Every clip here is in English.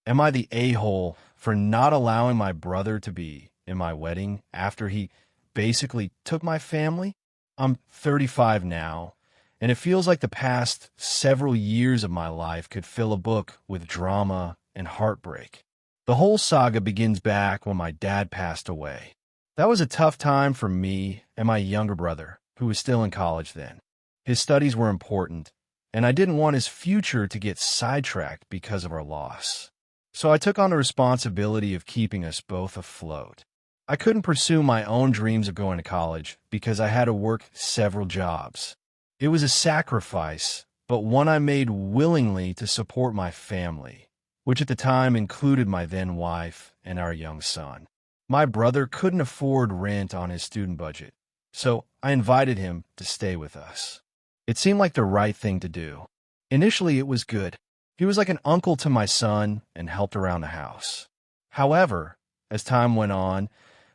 Am I the a-hole for not allowing my brother to be in my wedding after he basically took my family? I'm 35 now, and it feels like the past several years of my life could fill a book with drama and heartbreak. The whole saga begins back when my dad passed away. That was a tough time for me and my younger brother, who was still in college then. His studies were important, and I didn't want his future to get sidetracked because of our loss. So I took on the responsibility of keeping us both afloat. I couldn't pursue my own dreams of going to college because I had to work several jobs. It was a sacrifice, but one I made willingly to support my family, which at the time included my then wife and our young son. My brother couldn't afford rent on his student budget, so I invited him to stay with us. It seemed like the right thing to do. Initially, it was good. He was like an uncle to my son and helped around the house. However, as time went on,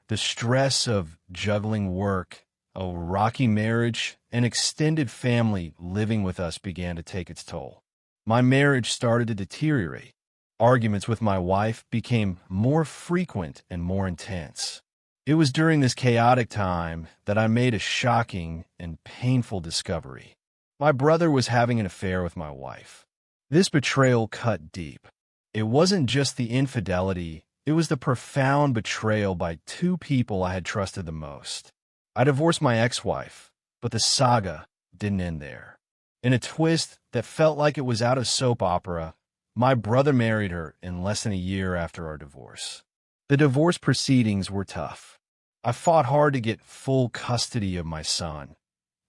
the stress of juggling work, a rocky marriage, and extended family living with us began to take its toll. My marriage started to deteriorate. Arguments with my wife became more frequent and more intense. It was during this chaotic time that I made a shocking and painful discovery. My brother was having an affair with my wife. This betrayal cut deep. It wasn't just the infidelity, it was the profound betrayal by two people I had trusted the most. I divorced my ex-wife, but the saga didn't end there. In a twist that felt like it was out of soap opera, my brother married her in less than a year after our divorce. The divorce proceedings were tough. I fought hard to get full custody of my son,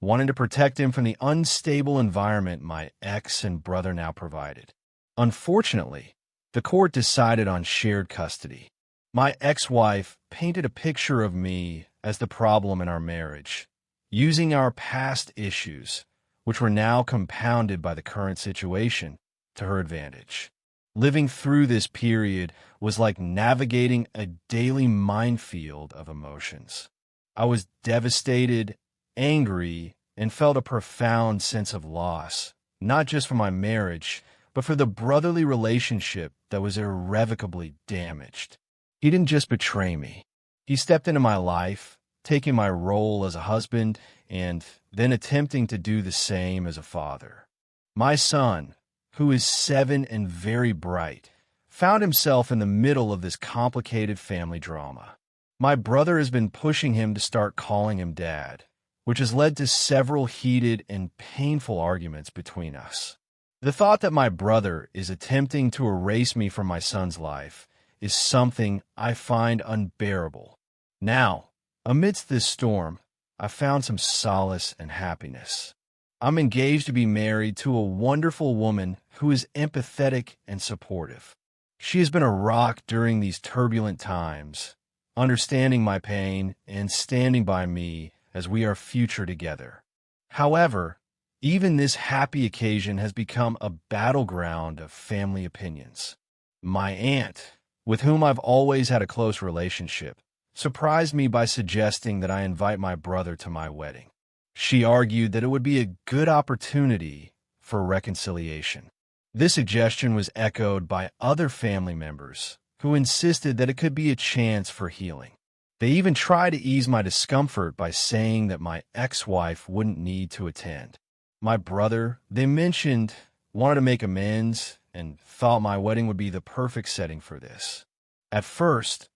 wanting to protect him from the unstable environment my ex and brother now provided. Unfortunately, the court decided on shared custody. My ex-wife painted a picture of me as the problem in our marriage, using our past issues, which were now compounded by the current situation, to her advantage. Living through this period was like navigating a daily minefield of emotions. I was devastated, angry, and felt a profound sense of loss, not just for my marriage, but for the brotherly relationship that was irrevocably damaged. He didn't just betray me. He stepped into my life, taking my role as a husband and then attempting to do the same as a father. My son, who is 7 and very bright, found himself in the middle of this complicated family drama. My brother has been pushing him to start calling him dad, which has led to several heated and painful arguments between us. The thought that my brother is attempting to erase me from my son's life is something I find unbearable. Now, amidst this storm, I found some solace and happiness. I'm engaged to be married to a wonderful woman who is empathetic and supportive. She has been a rock during these turbulent times, understanding my pain and standing by me as we are future together. However, even this happy occasion has become a battleground of family opinions. My aunt, with whom I've always had a close relationship, surprised me by suggesting that I invite my brother to my wedding. She argued that it would be a good opportunity for reconciliation. This suggestion was echoed by other family members who insisted that it could be a chance for healing. They even tried to ease my discomfort by saying that my ex-wife wouldn't need to attend. My brother, they mentioned, wanted to make amends and thought my wedding would be the perfect setting for this. At first,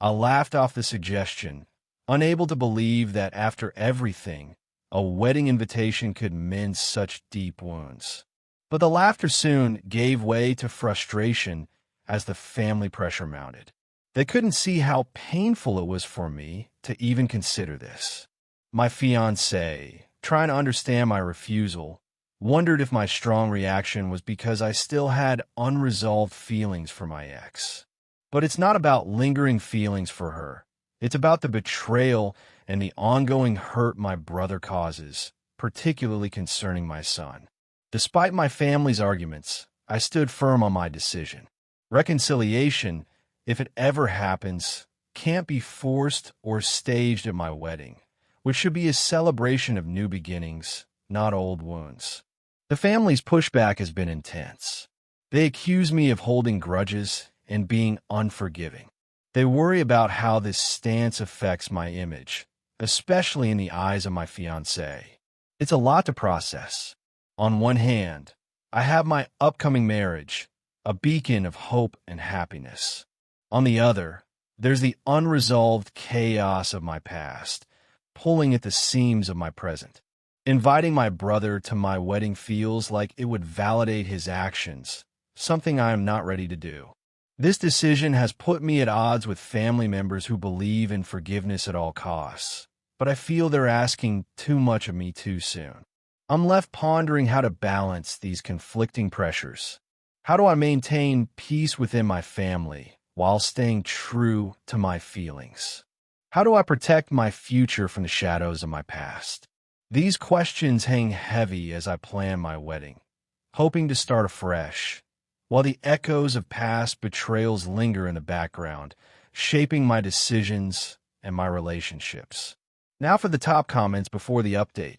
I laughed off the suggestion, unable to believe that after everything, a wedding invitation could mend such deep wounds. But the laughter soon gave way to frustration as the family pressure mounted. They couldn't see how painful it was for me to even consider this. My fiancé, trying to understand my refusal, wondered if my strong reaction was because I still had unresolved feelings for my ex. But it's not about lingering feelings for her. It's about the betrayal and the ongoing hurt my brother causes, particularly concerning my son. Despite my family's arguments, I stood firm on my decision. Reconciliation, if it ever happens, can't be forced or staged at my wedding, which should be a celebration of new beginnings, not old wounds. The family's pushback has been intense. They accuse me of holding grudges and being unforgiving. They worry about how this stance affects my image, especially in the eyes of my fiancé. It's a lot to process. On one hand, I have my upcoming marriage, a beacon of hope and happiness. On the other, there's the unresolved chaos of my past, pulling at the seams of my present. Inviting my brother to my wedding feels like it would validate his actions, something I am not ready to do. This decision has put me at odds with family members who believe in forgiveness at all costs, but I feel they're asking too much of me too soon. I'm left pondering how to balance these conflicting pressures. How do I maintain peace within my family while staying true to my feelings? How do I protect my future from the shadows of my past? These questions hang heavy as I plan my wedding, hoping to start afresh, while the echoes of past betrayals linger in the background, shaping my decisions and my relationships. Now for the top comments before the update,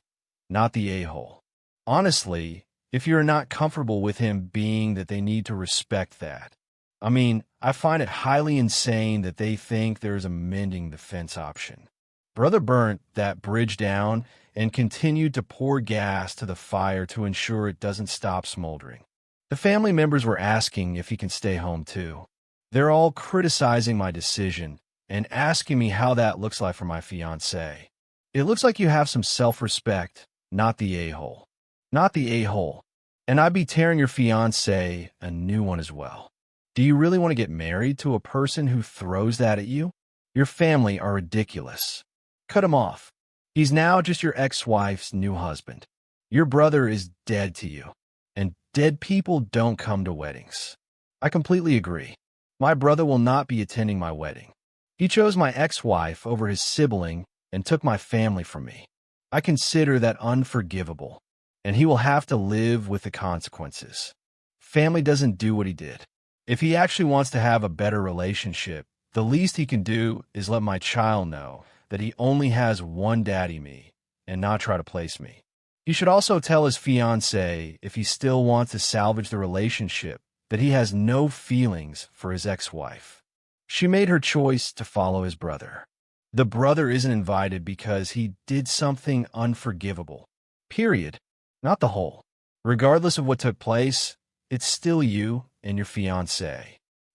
not the a-hole. Honestly, if you're not comfortable with him being that, they need to respect that. I mean, I find it highly insane that they think there's a mending the fence option. Brother burnt that bridge down and continued to pour gas to the fire to ensure it doesn't stop smoldering. The family members were asking if he can stay home too. They're all criticizing my decision and asking me how that looks like for my fiancé. It looks like you have some self-respect, not the a-hole. Not the a-hole. And I'd be tearing your fiancé a new one as well. Do you really want to get married to a person who throws that at you? Your family are ridiculous. Cut him off. He's now just your ex-wife's new husband. Your brother is dead to you, and dead people don't come to weddings. I completely agree. My brother will not be attending my wedding. He chose my ex-wife over his sibling and took my family from me. I consider that unforgivable, and he will have to live with the consequences. Family doesn't do what he did. If he actually wants to have a better relationship, the least he can do is let my child know that he only has one daddy me and not try to place me. He should also tell his fiancée, if he still wants to salvage the relationship, that he has no feelings for his ex-wife. She made her choice to follow his brother. The brother isn't invited because he did something unforgivable. Period. Not the whole. Regardless of what took place, it's still you and your fiancé.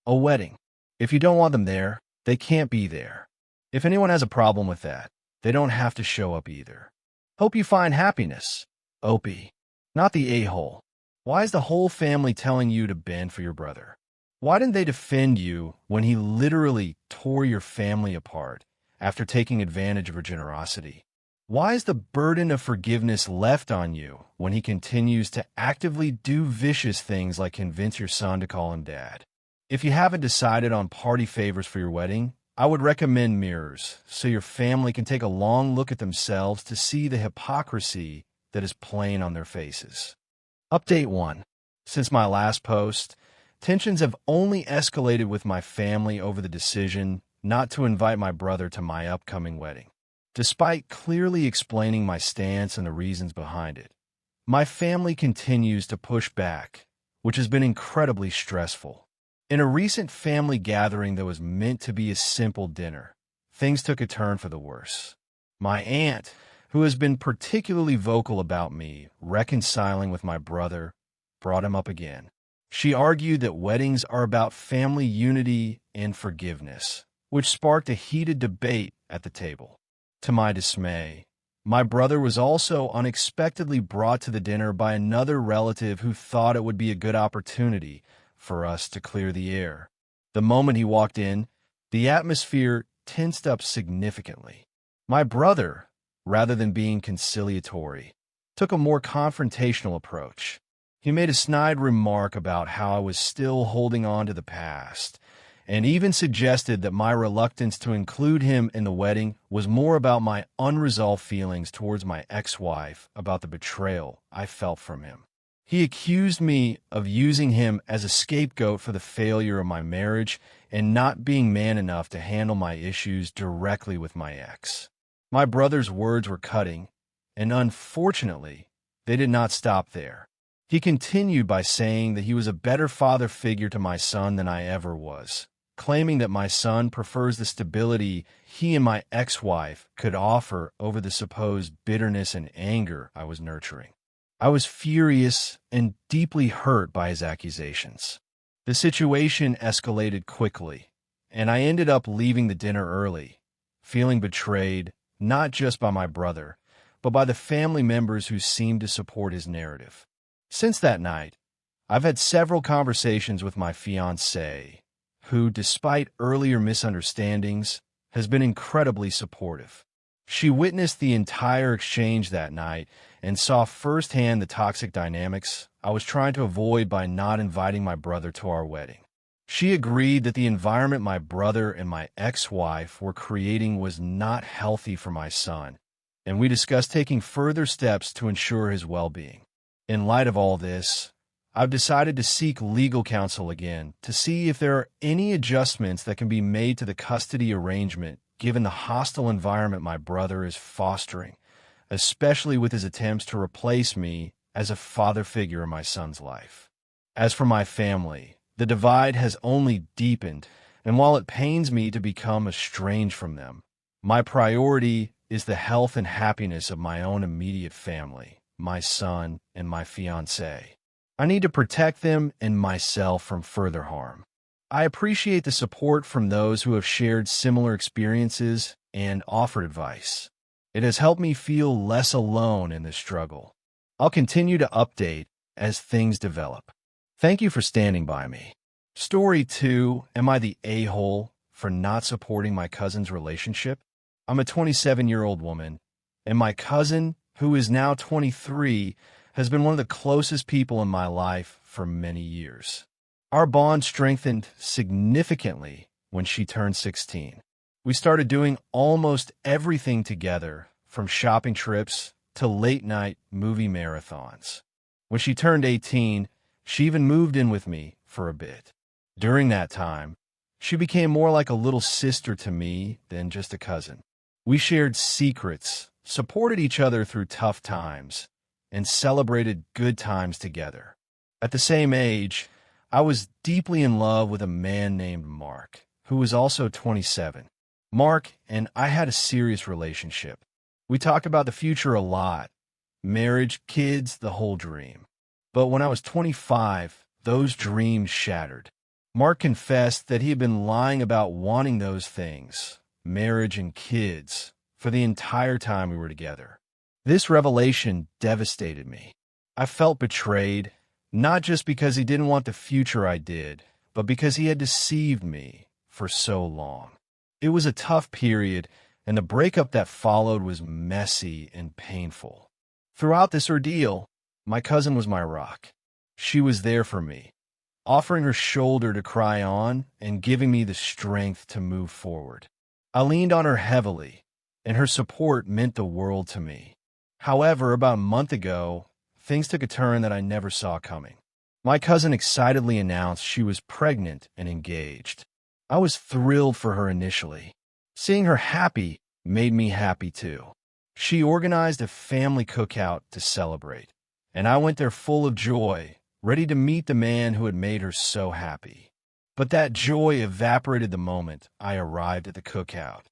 A wedding. If you don't want them there, they can't be there. If anyone has a problem with that, they don't have to show up either. Hope you find happiness. Opie. Not the a-hole. Why is the whole family telling you to bend for your brother? Why didn't they defend you when he literally tore your family apart after taking advantage of her generosity? Why is the burden of forgiveness left on you when he continues to actively do vicious things like convince your son to call him dad? If you haven't decided on party favors for your wedding, I would recommend mirrors so your family can take a long look at themselves to see the hypocrisy that is plain on their faces. Update 1. Since my last post, tensions have only escalated with my family over the decision not to invite my brother to my upcoming wedding. Despite clearly explaining my stance and the reasons behind it, my family continues to push back, which has been incredibly stressful. In a recent family gathering that was meant to be a simple dinner, things took a turn for the worse. My aunt, who has been particularly vocal about me reconciling with my brother, brought him up again. She argued that weddings are about family unity and forgiveness, which sparked a heated debate at the table. To my dismay, my brother was also unexpectedly brought to the dinner by another relative who thought it would be a good opportunity for us to clear the air. The moment he walked in, the atmosphere tensed up significantly. My brother, rather than being conciliatory, took a more confrontational approach. He made a snide remark about how I was still holding on to the past, and even suggested that my reluctance to include him in the wedding was more about my unresolved feelings towards my ex-wife about the betrayal I felt from him. He accused me of using him as a scapegoat for the failure of my marriage and not being man enough to handle my issues directly with my ex. My brother's words were cutting, and unfortunately, they did not stop there. He continued by saying that he was a better father figure to my son than I ever was, claiming that my son prefers the stability he and my ex-wife could offer over the supposed bitterness and anger I was nurturing. I was furious and deeply hurt by his accusations. The situation escalated quickly, and I ended up leaving the dinner early, feeling betrayed not just by my brother, but by the family members who seemed to support his narrative. Since that night, I've had several conversations with my fiancée, who, despite earlier misunderstandings, has been incredibly supportive. She witnessed the entire exchange that night and saw firsthand the toxic dynamics I was trying to avoid by not inviting my brother to our wedding. She agreed that the environment my brother and my ex-wife were creating was not healthy for my son, and we discussed taking further steps to ensure his well-being. In light of all this, I've decided to seek legal counsel again to see if there are any adjustments that can be made to the custody arrangement given the hostile environment my brother is fostering, especially with his attempts to replace me as a father figure in my son's life. As for my family, the divide has only deepened, and while it pains me to become estranged from them, my priority is the health and happiness of my own immediate family, my son, and my fiancée. I need to protect them and myself from further harm. I appreciate the support from those who have shared similar experiences and offered advice. It has helped me feel less alone in this struggle. I'll continue to update as things develop. Thank you for standing by me. Story 2, am I the a-hole for not supporting my cousin's relationship? I'm a 27-year-old woman, and my cousin, who is now 23, has been one of the closest people in my life for many years. Our bond strengthened significantly when she turned 16. We started doing almost everything together, from shopping trips to late-night movie marathons. When she turned 18, she even moved in with me for a bit. During that time, she became more like a little sister to me than just a cousin. We shared secrets, supported each other through tough times, and celebrated good times together. At the same age, I was deeply in love with a man named Mark, who was also 27. Mark and I had a serious relationship. We talked about the future a lot, marriage, kids, the whole dream. But when I was 25, those dreams shattered. Mark confessed that he had been lying about wanting those things, marriage and kids, for the entire time we were together. This revelation devastated me. I felt betrayed, not just because he didn't want the future I did, but because he had deceived me for so long. It was a tough period, and the breakup that followed was messy and painful. Throughout this ordeal, my cousin was my rock. She was there for me, offering her shoulder to cry on and giving me the strength to move forward. I leaned on her heavily, and her support meant the world to me. However, about a month ago, things took a turn that I never saw coming. My cousin excitedly announced she was pregnant and engaged. I was thrilled for her initially. Seeing her happy made me happy too. She organized a family cookout to celebrate, and I went there full of joy, ready to meet the man who had made her so happy. But that joy evaporated the moment I arrived at the cookout.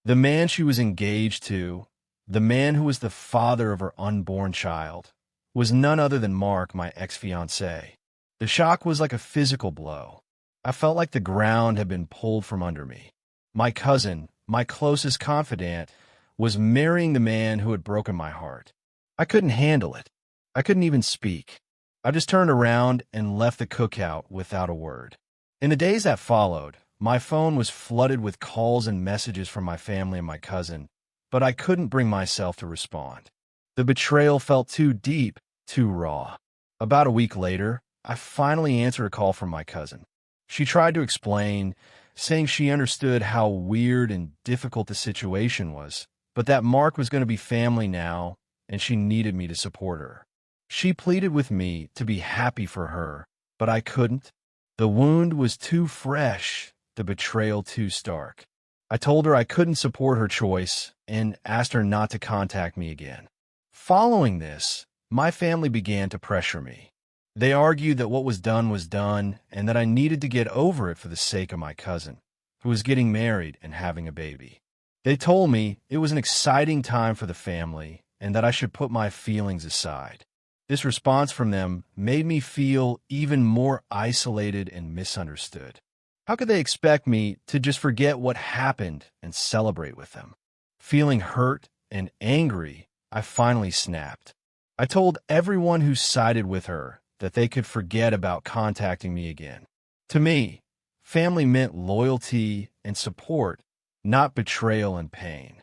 The man she was engaged to, the man who was the father of her unborn child, was none other than Mark, my ex-fiancé. The shock was like a physical blow. I felt like the ground had been pulled from under me. My cousin, my closest confidant, was marrying the man who had broken my heart. I couldn't handle it. I couldn't even speak. I just turned around and left the cookout without a word. In the days that followed, my phone was flooded with calls and messages from my family and my cousin, but I couldn't bring myself to respond. The betrayal felt too deep, too raw. About a week later, I finally answered a call from my cousin. She tried to explain, saying she understood how weird and difficult the situation was, but that Mark was going to be family now, and she needed me to support her. She pleaded with me to be happy for her, but I couldn't. The wound was too fresh, the betrayal too stark. I told her I couldn't support her choice and asked her not to contact me again. Following this, my family began to pressure me. They argued that what was done and that I needed to get over it for the sake of my cousin, who was getting married and having a baby. They told me it was an exciting time for the family and that I should put my feelings aside. This response from them made me feel even more isolated and misunderstood. How could they expect me to just forget what happened and celebrate with them? Feeling hurt and angry, I finally snapped. I told everyone who sided with her that they could forget about contacting me again. To me, family meant loyalty and support, not betrayal and pain.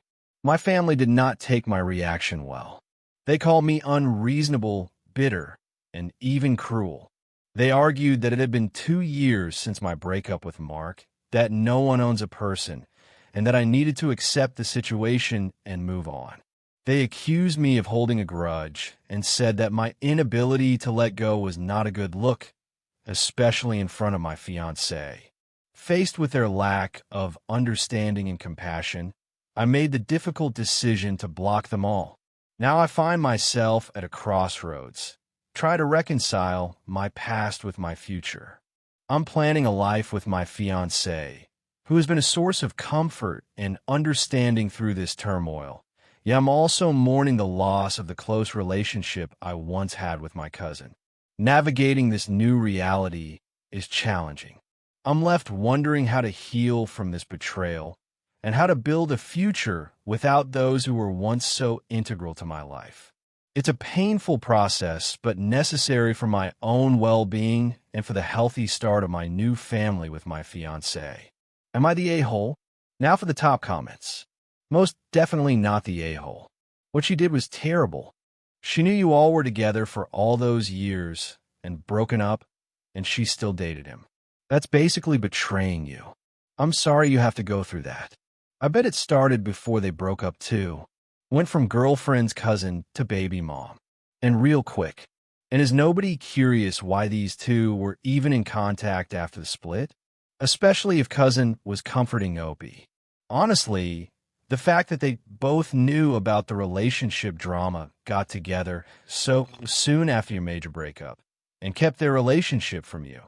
My family did not take my reaction well. They called me unreasonable, bitter, and even cruel. They argued that it had been 2 years since my breakup with Mark, that no one owns a person, and that I needed to accept the situation and move on. They accused me of holding a grudge and said that my inability to let go was not a good look, especially in front of my fiancée. Faced with their lack of understanding and compassion, I made the difficult decision to block them all. Now I find myself at a crossroads. Try to reconcile my past with my future. I'm planning a life with my fiancée, who has been a source of comfort and understanding through this turmoil. Yet I'm also mourning the loss of the close relationship I once had with my cousin. Navigating this new reality is challenging. I'm left wondering how to heal from this betrayal and how to build a future without those who were once so integral to my life. It's a painful process, but necessary for my own well-being and for the healthy start of my new family with my fiancée. Am I the a-hole? Now for the top comments. Most definitely not the a-hole. What she did was terrible. She knew you all were together for all those years and broken up, and she still dated him. That's basically betraying you. I'm sorry you have to go through that. I bet it started before they broke up too. Went from girlfriend's cousin to baby mom. And real quick. And is nobody curious why these two were even in contact after the split? Especially if cousin was comforting Opie. Honestly, the fact that they both knew about the relationship drama, got together so soon after your major breakup, and kept their relationship from you,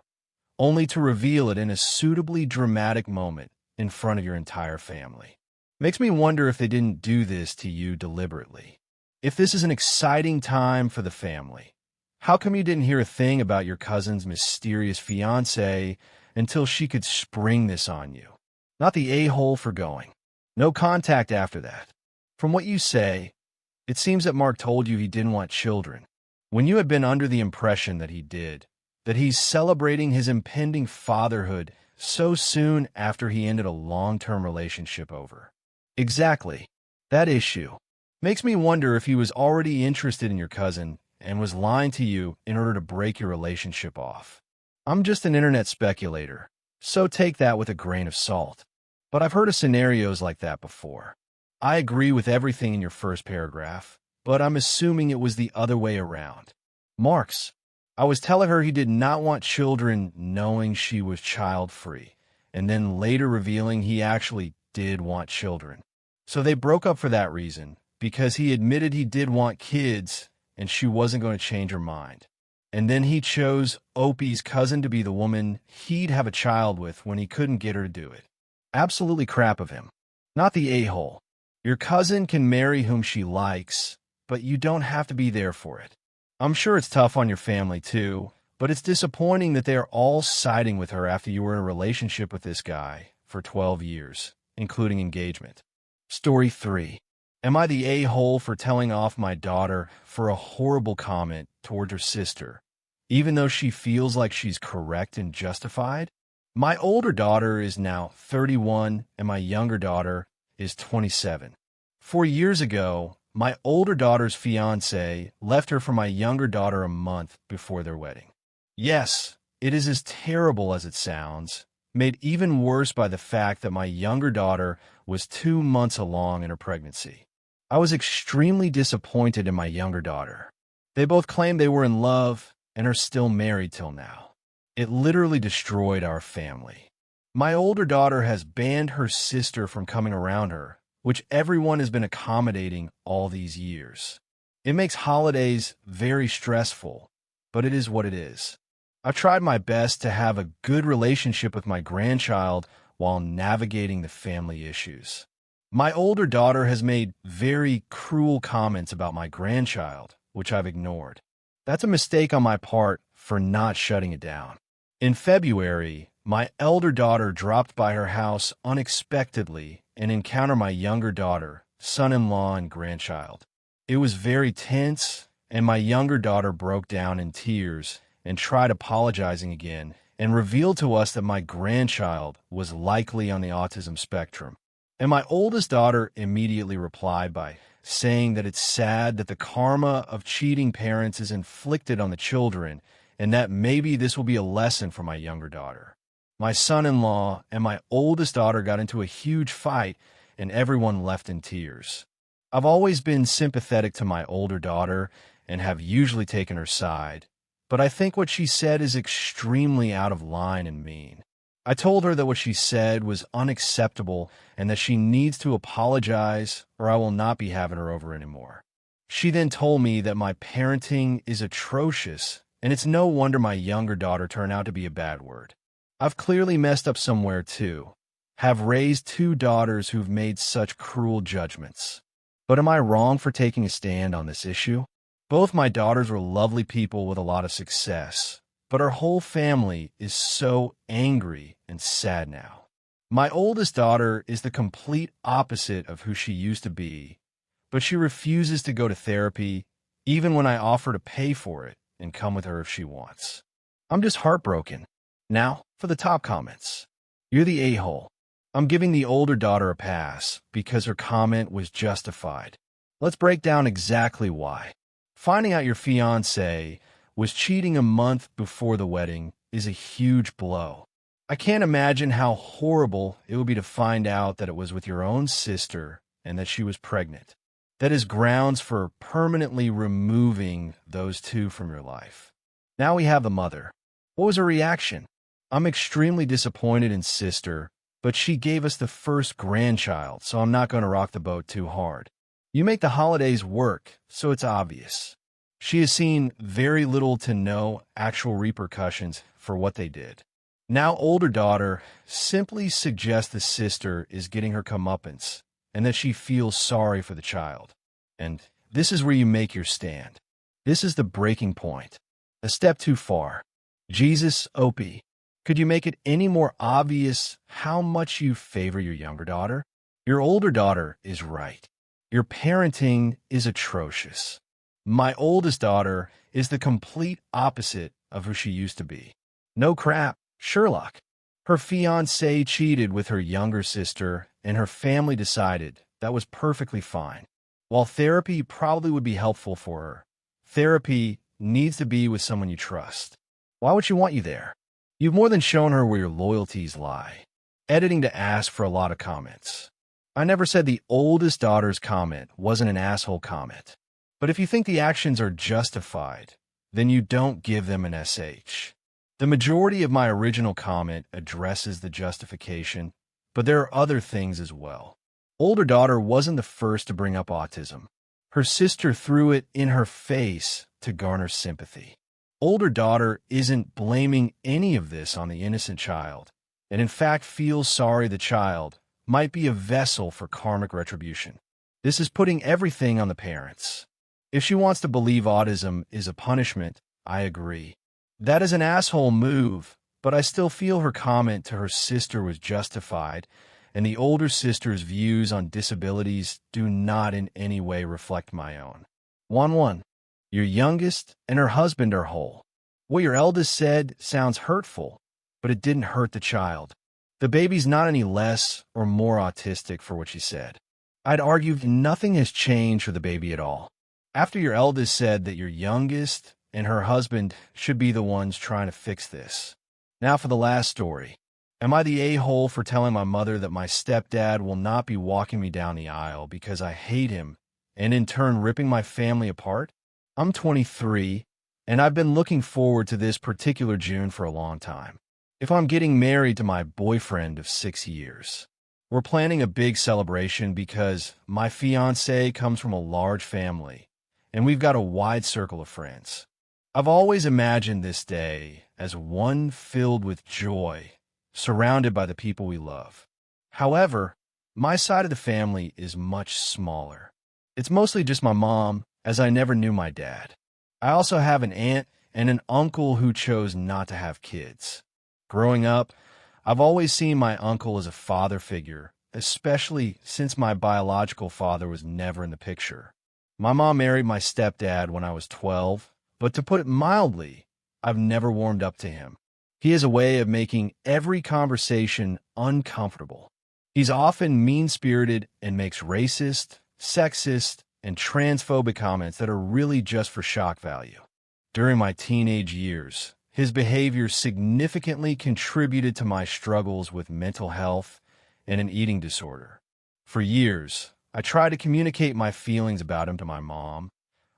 only to reveal it in a suitably dramatic moment in front of your entire family. Makes me wonder if they didn't do this to you deliberately. If this is an exciting time for the family, how come you didn't hear a thing about your cousin's mysterious fiancé until she could spring this on you? Not the a-hole for going. No contact after that. From what you say, it seems that Mark told you he didn't want children, when you had been under the impression that he did, that he's celebrating his impending fatherhood so soon after he ended a long-term relationship over. Exactly. That issue. Makes me wonder if he was already interested in your cousin and was lying to you in order to break your relationship off. I'm just an internet speculator, so take that with a grain of salt. But I've heard of scenarios like that before. I agree with everything in your first paragraph, but I'm assuming it was the other way around. Mark's. I was telling her he did not want children knowing she was child-free, and then later revealing he actually did want children. So they broke up for that reason, because he admitted he did want kids and she wasn't going to change her mind. And then he chose Opie's cousin to be the woman he'd have a child with when he couldn't get her to do it. Absolutely crap of him. Not the a-hole. Your cousin can marry whom she likes, but you don't have to be there for it. I'm sure it's tough on your family too, but it's disappointing that they are all siding with her after you were in a relationship with this guy for 12 years, including engagement. Story 3. Am I the a-hole for telling off my daughter for a horrible comment toward her sister, even though she feels like she's correct and justified? My older daughter is now 31 and my younger daughter is 27. 4 years ago, my older daughter's fiancé left her for my younger daughter a month before their wedding. Yes, it is as terrible as it sounds, made even worse by the fact that my younger daughter was 2 months along in her pregnancy. I was extremely disappointed in my younger daughter. They both claimed they were in love and are still married till now. It literally destroyed our family. My older daughter has banned her sister from coming around her, which everyone has been accommodating all these years. It makes holidays very stressful, but it is what it is. I've tried my best to have a good relationship with my grandchild while navigating the family issues. My older daughter has made very cruel comments about my grandchild, which I've ignored. That's a mistake on my part for not shutting it down. In February, my elder daughter dropped by her house unexpectedly and encountered my younger daughter, son-in-law, and grandchild. It was very tense, and my younger daughter broke down in tears and tried apologizing again and revealed to us that my grandchild was likely on the autism spectrum. And my oldest daughter immediately replied by saying that it's sad that the karma of cheating parents is inflicted on the children and that maybe this will be a lesson for my younger daughter. My son-in-law and my oldest daughter got into a huge fight and everyone left in tears. I've always been sympathetic to my older daughter and have usually taken her side, but I think what she said is extremely out of line and mean. I told her that what she said was unacceptable and that she needs to apologize or I will not be having her over anymore. She then told me that my parenting is atrocious and it's no wonder my younger daughter turned out to be a bad word. I've clearly messed up somewhere too. Have raised two daughters who've made such cruel judgments. But am I wrong for taking a stand on this issue? Both my daughters were lovely people with a lot of success, but our whole family is so angry and sad now. My oldest daughter is the complete opposite of who she used to be, but she refuses to go to therapy even when I offer to pay for it and come with her if she wants. I'm just heartbroken. Now, for the top comments. You're the a-hole. I'm giving the older daughter a pass because her comment was justified. Let's break down exactly why. Finding out your fiancé was cheating a month before the wedding is a huge blow. I can't imagine how horrible it would be to find out that it was with your own sister and that she was pregnant. That is grounds for permanently removing those two from your life. Now we have the mother. What was her reaction? I'm extremely disappointed in sister, but she gave us the first grandchild, so I'm not going to rock the boat too hard. You make the holidays work, so it's obvious. She has seen very little to no actual repercussions for what they did. Now older daughter simply suggests the sister is getting her comeuppance and that she feels sorry for the child. And this is where you make your stand. This is the breaking point. A step too far. Jesus, Opie, could you make it any more obvious how much you favor your younger daughter? Your older daughter is right. Your parenting is atrocious. My oldest daughter is the complete opposite of who she used to be. No crap, Sherlock. Her fiancé cheated with her younger sister, and her family decided that was perfectly fine. While therapy probably would be helpful for her, therapy needs to be with someone you trust. Why would she want you there? You've more than shown her where your loyalties lie. Editing to ask for a lot of comments. I never said the oldest daughter's comment wasn't an asshole comment. But if you think the actions are justified, then you don't give them an SH. The majority of my original comment addresses the justification, but there are other things as well. Older daughter wasn't the first to bring up autism. Her sister threw it in her face to garner sympathy. Older daughter isn't blaming any of this on the innocent child, and in fact feels sorry the child might be a vessel for karmic retribution. This is putting everything on the parents. If she wants to believe autism is a punishment, I agree. That is an asshole move, but I still feel her comment to her sister was justified, and the older sister's views on disabilities do not in any way reflect my own. 1-1. Your youngest and her husband are whole. What your eldest said sounds hurtful, but it didn't hurt the child. The baby's not any less or more autistic for what she said. I'd argue nothing has changed for the baby at all. After your eldest said that your youngest and her husband should be the ones trying to fix this. Now for the last story. Am I the a-hole for telling my mother that my stepdad will not be walking me down the aisle because I hate him and in turn ripping my family apart? I'm 23, and I've been looking forward to this particular June for a long time. If I'm getting married to my boyfriend of 6 years. We're planning a big celebration because my fiancé comes from a large family, and we've got a wide circle of friends. I've always imagined this day as one filled with joy, surrounded by the people we love. However, my side of the family is much smaller. It's mostly just my mom, as I never knew my dad. I also have an aunt and an uncle who chose not to have kids. Growing up, I've always seen my uncle as a father figure, especially since my biological father was never in the picture. My mom married my stepdad when I was 12, but to put it mildly, I've never warmed up to him. He has a way of making every conversation uncomfortable. He's often mean-spirited and makes racist, sexist, and transphobic comments that are really just for shock value. During my teenage years, his behavior significantly contributed to my struggles with mental health and an eating disorder. For years, I tried to communicate my feelings about him to my mom,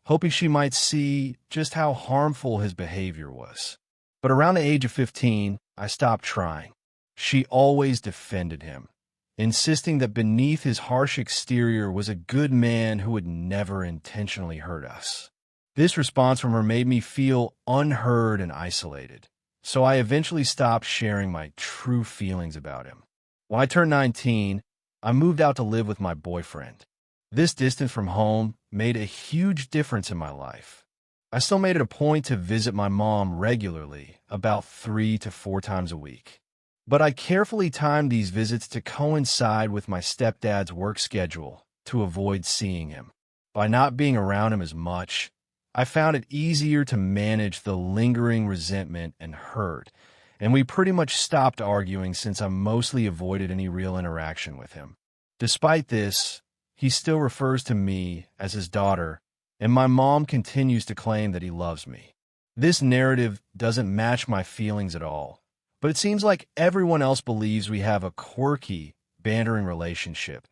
hoping she might see just how harmful his behavior was. But around the age of 15, I stopped trying. She always defended him, insisting that beneath his harsh exterior was a good man who would never intentionally hurt us. This response from her made me feel unheard and isolated, so I eventually stopped sharing my true feelings about him. When I turned 19, I moved out to live with my boyfriend. This distance from home made a huge difference in my life. I still made it a point to visit my mom regularly, about 3 to 4 times a week. But I carefully timed these visits to coincide with my stepdad's work schedule to avoid seeing him. By not being around him as much, I found it easier to manage the lingering resentment and hurt, and we pretty much stopped arguing since I mostly avoided any real interaction with him. Despite this, he still refers to me as his daughter, and my mom continues to claim that he loves me. This narrative doesn't match my feelings at all, but it seems like everyone else believes we have a quirky, bantering relationship,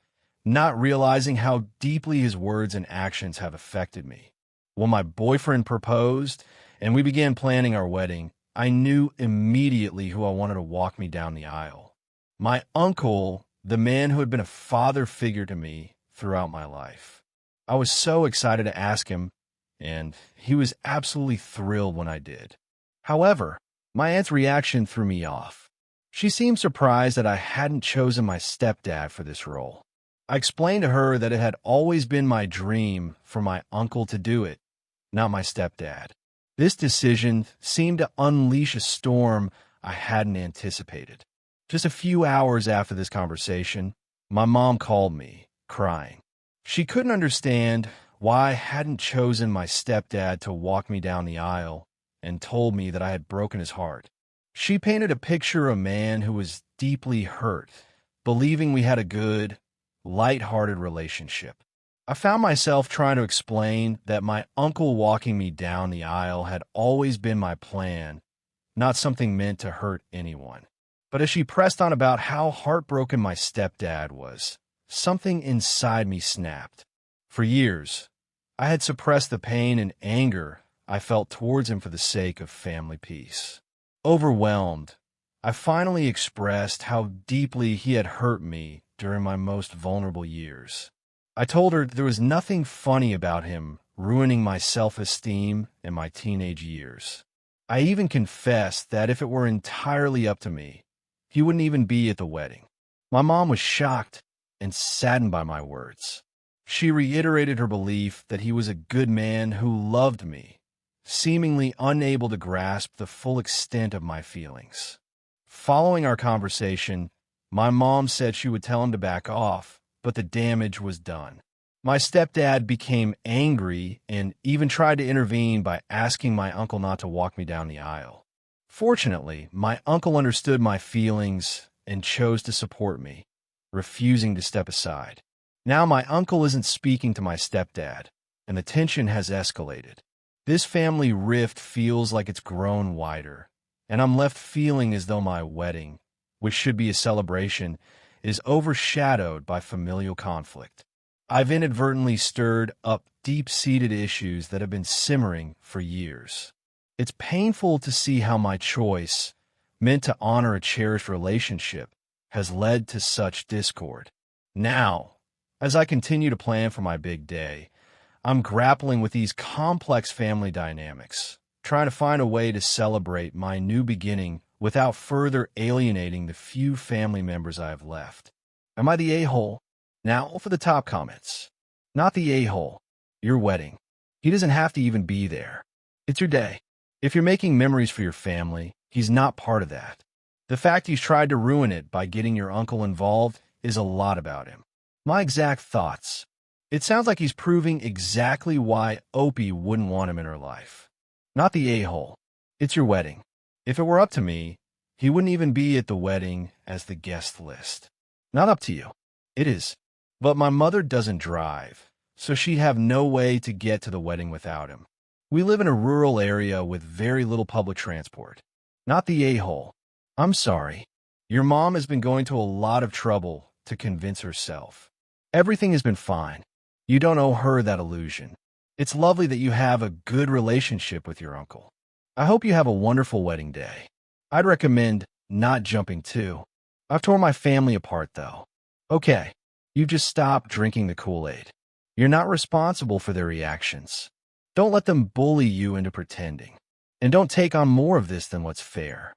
not realizing how deeply his words and actions have affected me. When my boyfriend proposed and we began planning our wedding, I knew immediately who I wanted to walk me down the aisle. My uncle, the man who had been a father figure to me throughout my life. I was so excited to ask him, and he was absolutely thrilled when I did. However, my aunt's reaction threw me off. She seemed surprised that I hadn't chosen my stepdad for this role. I explained to her that it had always been my dream for my uncle to do it, not my stepdad. This decision seemed to unleash a storm I hadn't anticipated. Just a few hours after this conversation, my mom called me, crying. She couldn't understand why I hadn't chosen my stepdad to walk me down the aisle and told me that I had broken his heart. She painted a picture of a man who was deeply hurt, believing we had a good, light-hearted relationship. I found myself trying to explain that my uncle walking me down the aisle had always been my plan, not something meant to hurt anyone. But as she pressed on about how heartbroken my stepdad was, something inside me snapped. For years, I had suppressed the pain and anger I felt towards him for the sake of family peace. Overwhelmed, I finally expressed how deeply he had hurt me during my most vulnerable years. I told her there was nothing funny about him ruining my self-esteem in my teenage years. I even confessed that if it were entirely up to me, he wouldn't even be at the wedding. My mom was shocked and saddened by my words. She reiterated her belief that he was a good man who loved me, seemingly unable to grasp the full extent of my feelings. Following our conversation, my mom said she would tell him to back off, but the damage was done. My stepdad became angry and even tried to intervene by asking my uncle not to walk me down the aisle. Fortunately, my uncle understood my feelings and chose to support me, refusing to step aside. Now my uncle isn't speaking to my stepdad, and the tension has escalated. This family rift feels like it's grown wider, and I'm left feeling as though my wedding, which should be a celebration, is overshadowed by familial conflict. I've inadvertently stirred up deep-seated issues that have been simmering for years. It's painful to see how my choice, meant to honor a cherished relationship, has led to such discord. Now, as I continue to plan for my big day, I'm grappling with these complex family dynamics, trying to find a way to celebrate my new beginning without further alienating the few family members I have left. Am I the a-hole? Now for the top comments. Not the a-hole. Your wedding. He doesn't have to even be there. It's your day. If you're making memories for your family, he's not part of that. The fact he's tried to ruin it by getting your uncle involved is a lot about him. My exact thoughts. It sounds like he's proving exactly why Opie wouldn't want him in her life. Not the a-hole. It's your wedding. If it were up to me, he wouldn't even be at the wedding as the guest list. Not up to you. It is. But my mother doesn't drive, so she'd have no way to get to the wedding without him. We live in a rural area with very little public transport. Not the a-hole. I'm sorry. Your mom has been going to a lot of trouble to convince herself. Everything has been fine. You don't owe her that illusion. It's lovely that you have a good relationship with your uncle. I hope you have a wonderful wedding day. I'd recommend not jumping too. I've torn my family apart, though. Okay, you just stop drinking the Kool-Aid. You're not responsible for their reactions. Don't let them bully you into pretending. And don't take on more of this than what's fair.